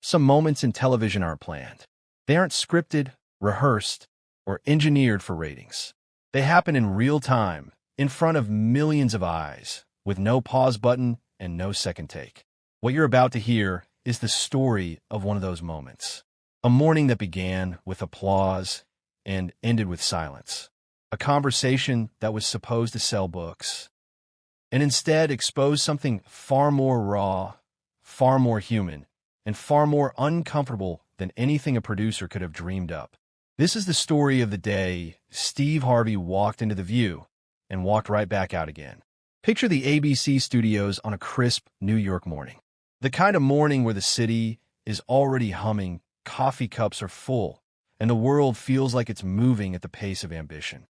Some moments in television aren't planned. They aren't scripted, rehearsed, or engineered for ratings. They happen in real time, in front of millions of eyes, with no pause button and no second take. What you're about to hear is the story of one of those moments. A morning that began with applause and ended with silence. A conversation that was supposed to sell books, and instead exposed something far more raw, far more human, and far more uncomfortable than anything a producer could have dreamed up. This is the story of the day Steve Harvey walked into The View and walked right back out again. Picture the ABC studios on a crisp New York morning. The kind of morning where the city is already humming, coffee cups are full, and the world feels like it's moving at the pace of ambition.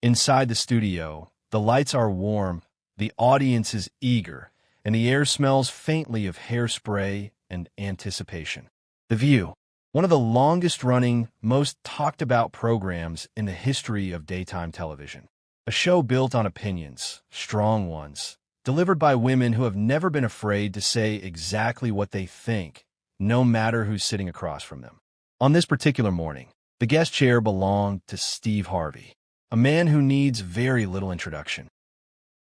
Inside the studio, the lights are warm, the audience is eager, and the air smells faintly of hairspray and anticipation. The View, one of the longest-running, most talked-about programs in the history of daytime television. A show built on opinions, strong ones, delivered by women who have never been afraid to say exactly what they think, no matter who's sitting across from them. On this particular morning, the guest chair belonged to Steve Harvey, a man who needs very little introduction.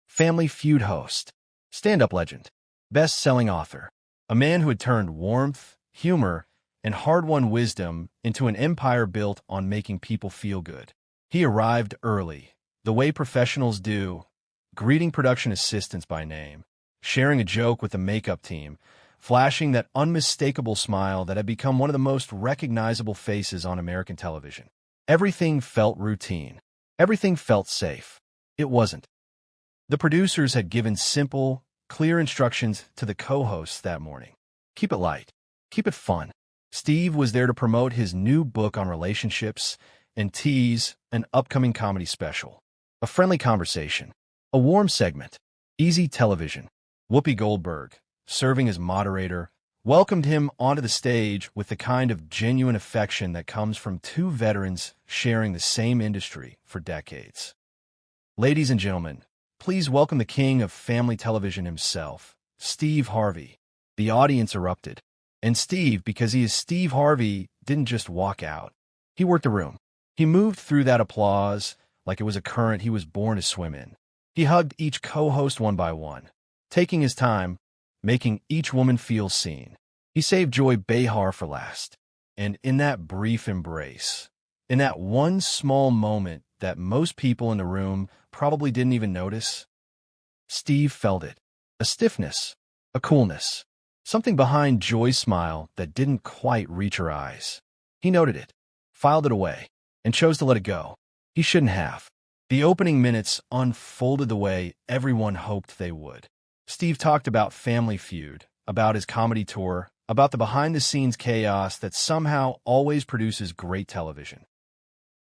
Family Feud host, stand-up legend, best-selling author, a man who had turned warmth, humor, and hard-won wisdom into an empire built on making people feel good. He arrived early, the way professionals do, greeting production assistants by name, sharing a joke with the makeup team, flashing that unmistakable smile that had become one of the most recognizable faces on American television. Everything felt routine. Everything felt safe. It wasn't. The producers had given simple, clear instructions to the co-hosts that morning. Keep it light. Keep it fun. Steve was there to promote his new book on relationships and tease an upcoming comedy special. A friendly conversation. A warm segment. Easy television. Whoopi Goldberg, serving as moderator, welcomed him onto the stage with the kind of genuine affection that comes from two veterans sharing the same industry for decades. Ladies and gentlemen, please welcome the king of family television himself, Steve Harvey. The audience erupted. And Steve, because he is Steve Harvey, didn't just walk out. He worked the room. He moved through that applause like it was a current he was born to swim in. He hugged each co-host one by one, taking his time, making each woman feel seen. He saved Joy Behar for last. And in that brief embrace, in that one small moment that most people in the room probably didn't even notice, Steve felt it. A stiffness, a coolness, something behind Joy's smile that didn't quite reach her eyes. He noted it, filed it away, and chose to let it go. He shouldn't have. The opening minutes unfolded the way everyone hoped they would. Steve talked about Family Feud, about his comedy tour, about the behind-the-scenes chaos that somehow always produces great television.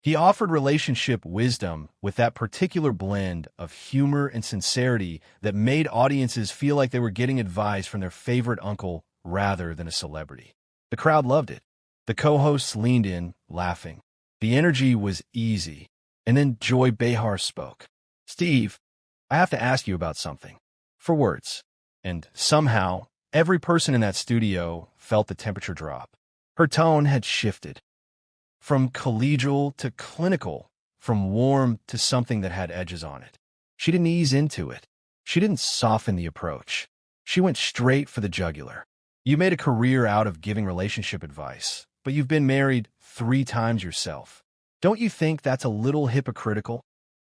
He offered relationship wisdom with that particular blend of humor and sincerity that made audiences feel like they were getting advice from their favorite uncle rather than a celebrity. The crowd loved it. The co-hosts leaned in, laughing. The energy was easy. And then Joy Behar spoke. "Steve, I have to ask you about something." For words. And somehow, every person in that studio felt the temperature drop. Her tone had shifted. From collegial to clinical, from warm to something that had edges on it. She didn't ease into it. She didn't soften the approach. She went straight for the jugular. "You made a career out of giving relationship advice, but you've been married 3 times yourself. Don't you think that's a little hypocritical?"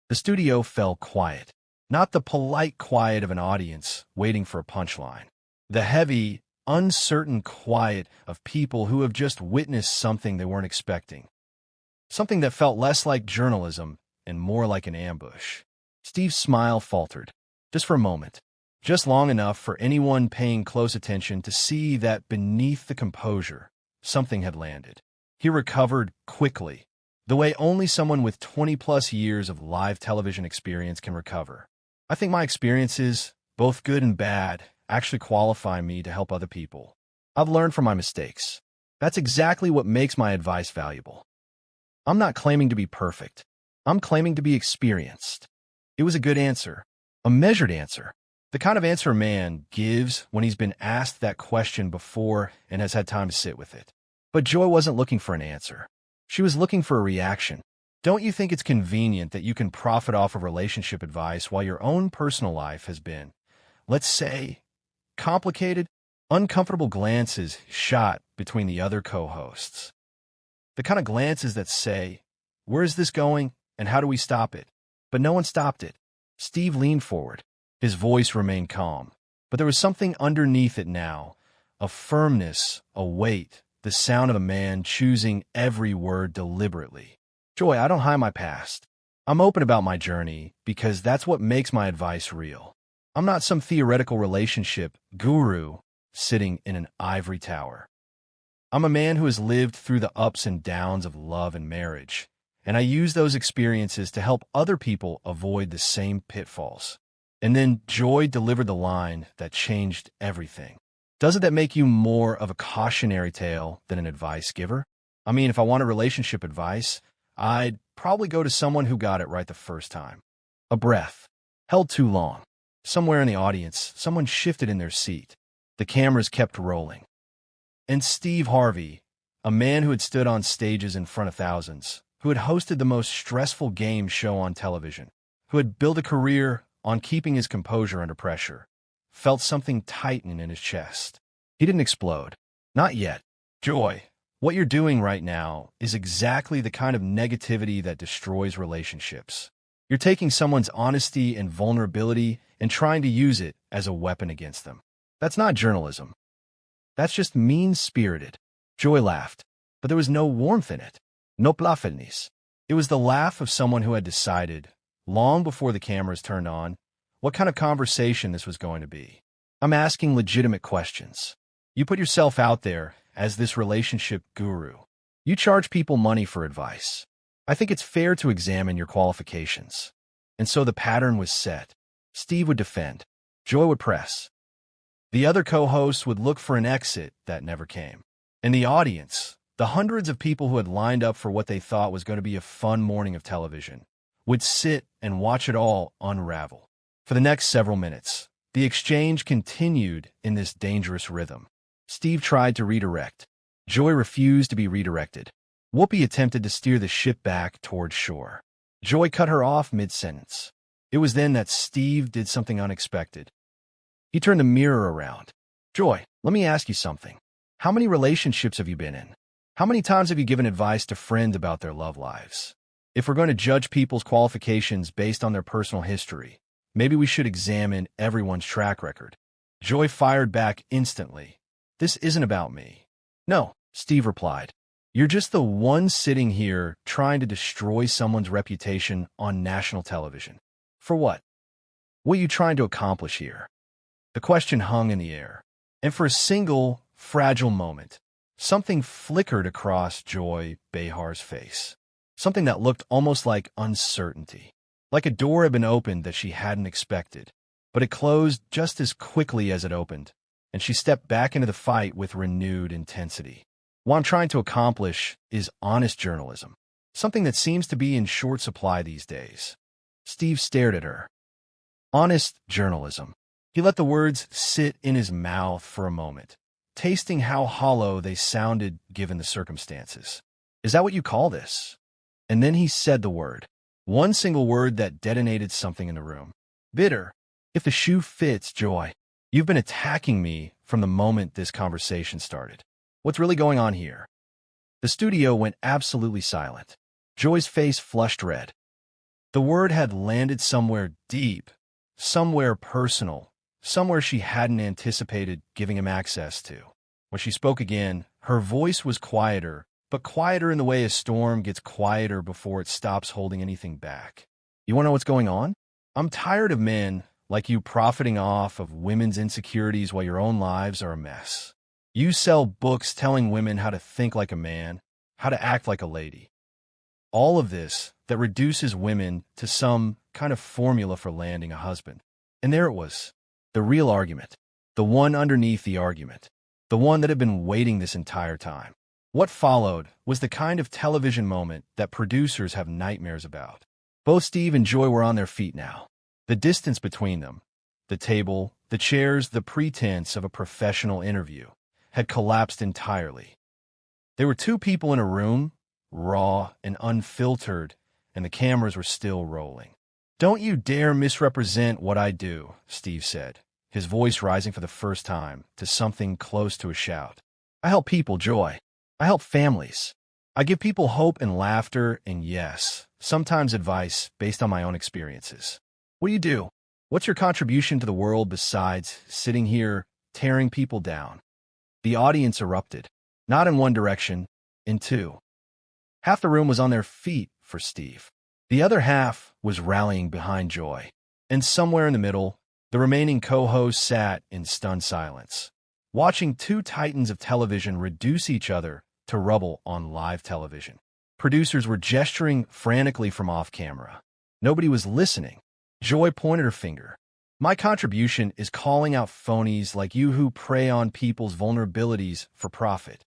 The studio fell quiet. Not the polite quiet of an audience waiting for a punchline. The heavy, uncertain quiet of people who have just witnessed something they weren't expecting. Something that felt less like journalism and more like an ambush. Steve's smile faltered, just for a moment, just long enough for anyone paying close attention to see that beneath the composure, something had landed. He recovered quickly, the way only someone with 20-plus years of live television experience can recover. "I think my experiences, both good and bad, actually qualify me to help other people. I've learned from my mistakes. That's exactly what makes my advice valuable. I'm not claiming to be perfect. I'm claiming to be experienced." It was a good answer, a measured answer, The kind of answer a man gives when he's been asked that question before and has had time to sit with it. But Joy wasn't looking for an answer. She was looking for a reaction. Don't you think it's convenient that you can profit off of relationship advice while your own personal life has been, let's say, complicated? Uncomfortable glances shot between the other co-hosts. The kind of glances that say, where is this going and how do we stop it? But no one stopped it. Steve leaned forward. His voice remained calm, but there was something underneath it now, a firmness, a weight, the sound of a man choosing every word deliberately. Joy, I don't hide my past. I'm open about my journey because that's what makes my advice real. I'm not some theoretical relationship guru sitting in an ivory tower. I'm a man who has lived through the ups and downs of love and marriage, and I use those experiences to help other people avoid the same pitfalls. And then Joy delivered the line that changed everything. Doesn't that make you more of a cautionary tale than an advice giver? I mean, if I wanted relationship advice, I'd probably go to someone who got it right the first time. A breath. Held too long. Somewhere in the audience, someone shifted in their seat. The cameras kept rolling. And Steve Harvey, a man who had stood on stages in front of thousands, who had hosted the most stressful game show on television, who had built a career on keeping his composure under pressure, felt something tighten in his chest. He didn't explode. Not yet. Joy, what you're doing right now is exactly the kind of negativity that destroys relationships. You're taking someone's honesty and vulnerability and trying to use it as a weapon against them. That's not journalism. That's just mean-spirited. Joy laughed, but there was no warmth in it. No plácemes. It was the laugh of someone who had decided, long before the cameras turned on, what kind of conversation this was going to be. I'm asking legitimate questions. You put yourself out there as this relationship guru. You charge people money for advice. I think it's fair to examine your qualifications. And so the pattern was set. Steve would defend. Joy would press. The other co-hosts would look for an exit that never came. And the audience, the hundreds of people who had lined up for what they thought was going to be a fun morning of television, would sit and watch it all unravel. For the next several minutes, the exchange continued in this dangerous rhythm. Steve tried to redirect. Joy refused to be redirected. Whoopi attempted to steer the ship back toward shore. Joy cut her off mid-sentence. It was then that Steve did something unexpected. He turned the mirror around. Joy, let me ask you something. How many relationships have you been in? How many times have you given advice to friends about their love lives? If we're going to judge people's qualifications based on their personal history, maybe we should examine everyone's track record. Joy fired back instantly. This isn't about me. No, Steve replied. You're just the one sitting here trying to destroy someone's reputation on national television. For what? What are you trying to accomplish here? The question hung in the air. And for a single, fragile moment, something flickered across Joy Behar's face. Something that looked almost like uncertainty. Like a door had been opened that she hadn't expected. But it closed just as quickly as it opened, and she stepped back into the fight with renewed intensity. What I'm trying to accomplish is honest journalism, something that seems to be in short supply these days. Steve stared at her. Honest journalism. He let the words sit in his mouth for a moment, tasting how hollow they sounded given the circumstances. Is that what you call this? And then he said the word. One single word that detonated something in the room. Bitter. If the shoe fits, Joy. You've been attacking me from the moment this conversation started. What's really going on here? The studio went absolutely silent. Joy's face flushed red. The word had landed somewhere deep, somewhere personal, somewhere she hadn't anticipated giving him access to. When she spoke again, her voice was quieter, but quieter in the way a storm gets quieter before it stops holding anything back. You want to know what's going on? I'm tired of men like you profiting off of women's insecurities while your own lives are a mess. You sell books telling women how to think like a man, how to act like a lady. All of this that reduces women to some kind of formula for landing a husband. And there it was, the real argument, the one underneath the argument, the one that had been waiting this entire time. What followed was the kind of television moment that producers have nightmares about. Both Steve and Joy were on their feet now. The distance between them, The table, the chairs, the pretense of a professional interview had collapsed entirely. There were two people in a room, raw and unfiltered, and the cameras were still rolling. "Don't you dare misrepresent what I do," Steve said, his voice rising for the first time to something close to a shout. "I help people, Joy. I help families. I give people hope and laughter and, yes, sometimes advice based on my own experiences. What do you do? What's your contribution to the world besides sitting here tearing people down?" The audience erupted, not in one direction, in two. Half the room was on their feet for Steve. The other half was rallying behind Joy. And somewhere in the middle, the remaining co-hosts sat in stunned silence, watching two titans of television reduce each other to rubble on live television. Producers were gesturing frantically from off-camera. Nobody was listening. Joy pointed her finger. "My contribution is calling out phonies like you who prey on people's vulnerabilities for profit.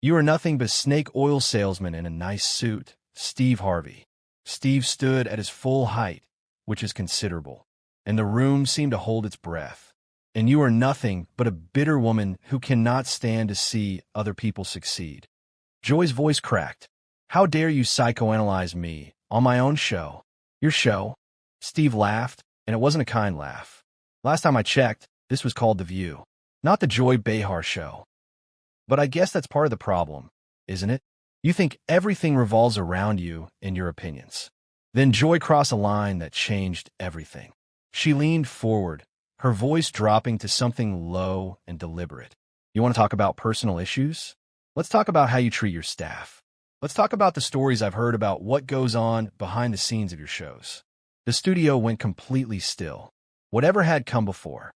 You are nothing but snake oil salesman in a nice suit, Steve Harvey." Steve stood at his full height, which is considerable, and the room seemed to hold its breath. "And you are nothing but a bitter woman who cannot stand to see other people succeed." Joy's voice cracked. "How dare you psychoanalyze me on my own show?" "Your show?" Steve laughed, and it wasn't a kind laugh. "Last time I checked, this was called The View, not the Joy Behar show." "But I guess that's part of the problem, isn't it? You think everything revolves around you and your opinions." Then Joy crossed a line that changed everything. She leaned forward, her voice dropping to something low and deliberate. "You want to talk about personal issues? Let's talk about how you treat your staff. Let's talk about the stories I've heard about what goes on behind the scenes of your shows." The studio went completely still. Whatever had come before,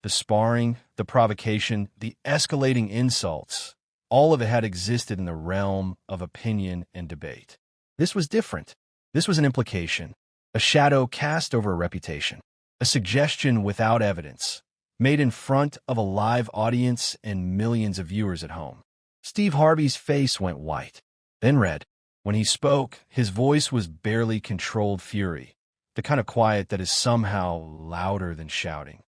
the sparring, the provocation, the escalating insults, all of it had existed in the realm of opinion and debate. This was different. This was an implication, a shadow cast over a reputation, a suggestion without evidence, made in front of a live audience and millions of viewers at home. Steve Harvey's face went white, then red. When he spoke, his voice was barely controlled fury, the kind of quiet that is somehow louder than shouting.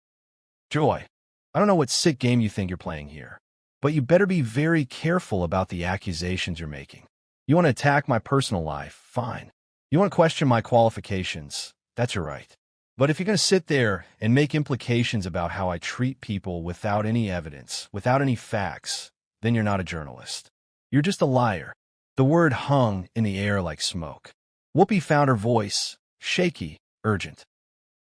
"Joy, I don't know what sick game you think you're playing here, but you better be very careful about the accusations you're making. You want to attack my personal life, fine. You want to question my qualifications, that's your right. But if you're going to sit there and make implications about how I treat people without any evidence, without any facts, then you're not a journalist. You're just a liar." The word hung in the air like smoke. Whoopi found her voice, shaky, urgent.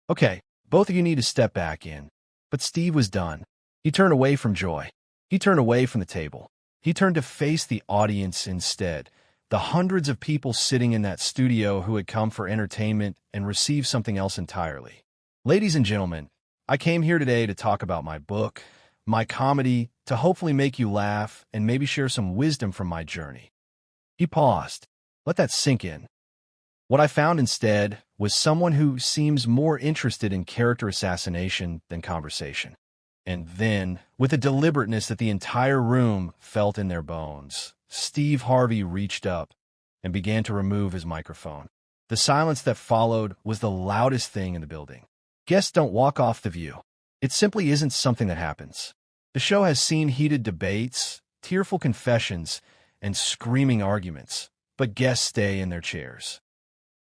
"Okay, both of you need to step back in." But Steve was done. He turned away from Joy. He turned away from the table. He turned to face the audience instead, the hundreds of people sitting in that studio who had come for entertainment and received something else entirely. "Ladies and gentlemen, I came here today to talk about my book, my comedy, to hopefully make you laugh and maybe share some wisdom from my journey." He paused. Let that sink in. What I found instead was someone who seems more interested in character assassination than conversation. And then, with a deliberateness that the entire room felt in their bones, Steve Harvey reached up and began to remove his microphone. The silence that followed was the loudest thing in the building. Guests don't walk off The View. It simply isn't something that happens. The show has seen heated debates, tearful confessions, and screaming arguments, but guests stay in their chairs.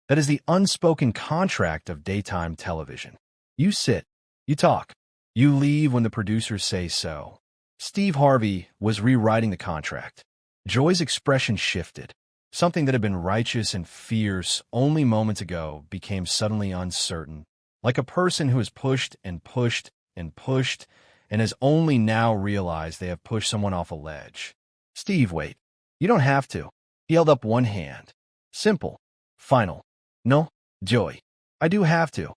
That is the unspoken contract of daytime television. You sit, you talk, you leave when the producers say so. Steve Harvey was rewriting the contract. Joy's expression shifted. Something that had been righteous and fierce only moments ago became suddenly uncertain, like a person who has pushed and pushed and pushed and has only now realized they have pushed someone off a ledge. "Steve, wait. You don't have to." He held up one hand. Simple. Final. "No, Joy. I do have to.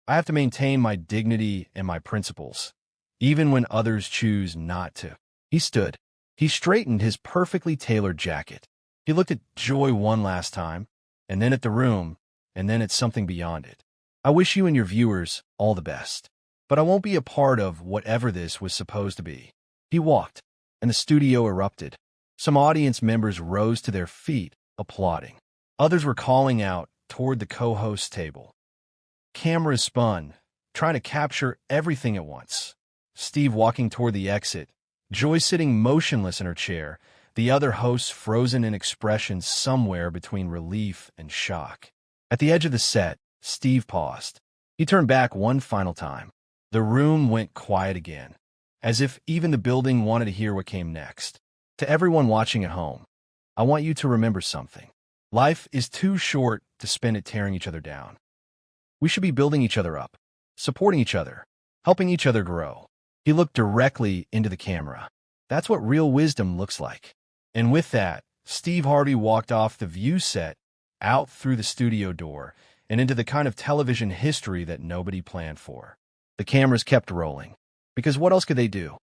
I have to maintain my dignity and my principles, even when others choose not to." He stood. He straightened his perfectly tailored jacket. He looked at Joy one last time, and then at the room, and then at something beyond it. "I wish you and your viewers all the best, but I won't be a part of whatever this was supposed to be." He walked, and the studio erupted. Some audience members rose to their feet, applauding. Others were calling out toward the co-host table. Cameras spun, trying to capture everything at once. Steve walking toward the exit, Joy sitting motionless in her chair, the other hosts frozen in expression somewhere between relief and shock. At the edge of the set, Steve paused. He turned back one final time. The room went quiet again, as if even the building wanted to hear what came next. To everyone watching at home, I want you to remember something. Life is too short to spend it tearing each other down. We should be building each other up, supporting each other, helping each other grow. He looked directly into the camera. That's what real wisdom looks like. And with that, Steve Harvey walked off the view set, out through the studio door, and into the kind of television history that nobody planned for. The cameras kept rolling, because what else could they do?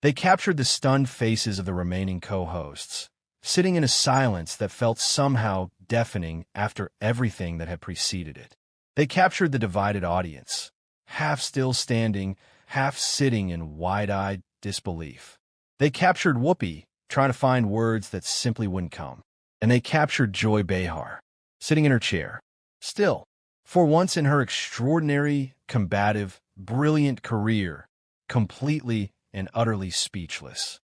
They captured the stunned faces of the remaining co-hosts, sitting in a silence that felt somehow deafening after everything that had preceded it. They captured the divided audience, half still standing, half sitting in wide-eyed disbelief. They captured Whoopi, trying to find words that simply wouldn't come. And they captured Joy Behar, sitting in her chair, still, for once in her extraordinary, combative, brilliant career, completely and utterly speechless.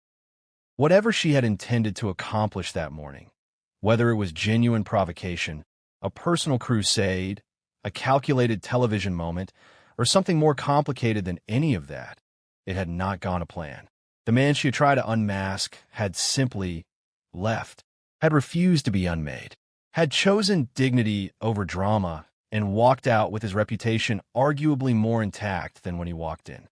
Whatever she had intended to accomplish that morning, whether it was genuine provocation, a personal crusade, a calculated television moment, or something more complicated than any of that, it had not gone to plan. The man she had tried to unmask had simply left, had refused to be unmade, had chosen dignity over drama, and walked out with his reputation arguably more intact than when he walked in.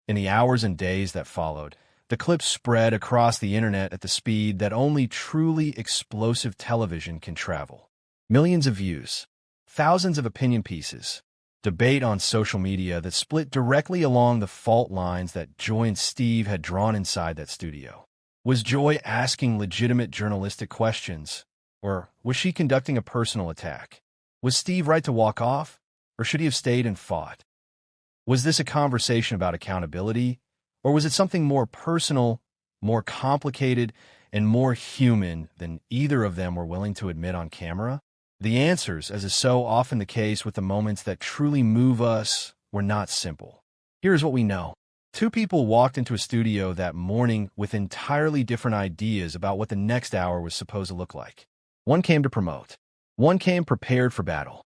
In the hours and days that followed, the clips spread across the internet at the speed that only truly explosive television can travel. Millions of views, thousands of opinion pieces, debate on social media that split directly along the fault lines that Joy and Steve had drawn inside that studio. Was Joy asking legitimate journalistic questions, or was she conducting a personal attack? Was Steve right to walk off, or should he have stayed and fought? Was this a conversation about accountability, or was it something more personal, more complicated, and more human than either of them were willing to admit on camera? The answers, as is so often the case with the moments that truly move us, were not simple. Here's what we know. Two people walked into a studio that morning with entirely different ideas about what the next hour was supposed to look like. One came to promote. One came prepared for battle.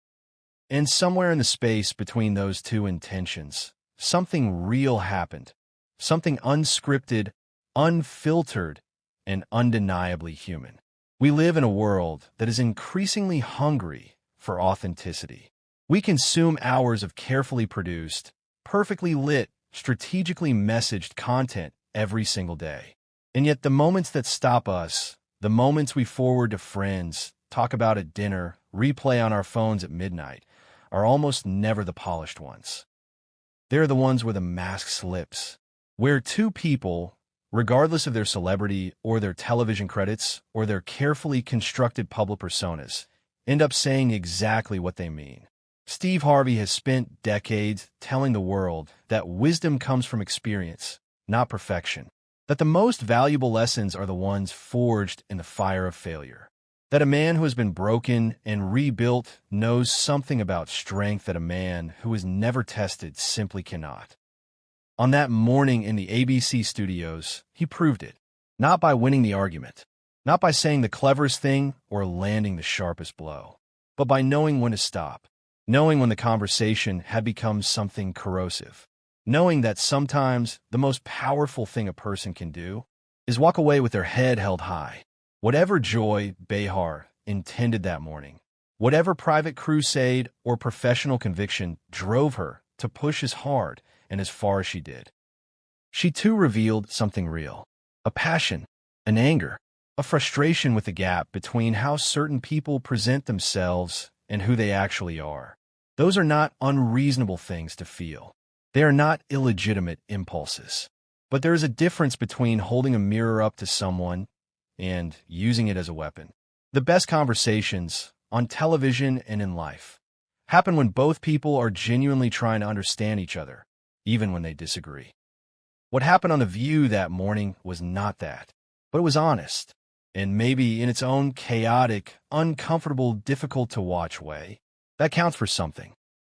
And somewhere in the space between those two intentions, something real happened. Something unscripted, unfiltered, and undeniably human. We live in a world that is increasingly hungry for authenticity. We consume hours of carefully produced, perfectly lit, strategically messaged content every single day. And yet the moments that stop us, the moments we forward to friends, talk about at dinner, replay on our phones at midnight, are almost never the polished ones. They're the ones where the mask slips, where two people, regardless of their celebrity or their television credits or their carefully constructed public personas, end up saying exactly what they mean. Steve Harvey has spent decades telling the world that wisdom comes from experience, not perfection. That the most valuable lessons are the ones forged in the fire of failure. That a man who has been broken and rebuilt knows something about strength that a man who is never tested simply cannot. On that morning in the ABC studios, he proved it. Not by winning the argument, not by saying the cleverest thing or landing the sharpest blow, but by knowing when to stop. Knowing when the conversation had become something corrosive. Knowing that sometimes the most powerful thing a person can do is walk away with their head held high. Whatever Joy Behar intended that morning, whatever private crusade or professional conviction drove her to push as hard and as far as she did, she too revealed something real. A passion, an anger, a frustration with the gap between how certain people present themselves and who they actually are. Those are not unreasonable things to feel. They are not illegitimate impulses. But there is a difference between holding a mirror up to someone and using it as a weapon. The best conversations, on television and in life, happen when both people are genuinely trying to understand each other, even when they disagree. What happened on The View that morning was not that, but it was honest, and maybe in its own chaotic, uncomfortable, difficult-to-watch way, that counts for something.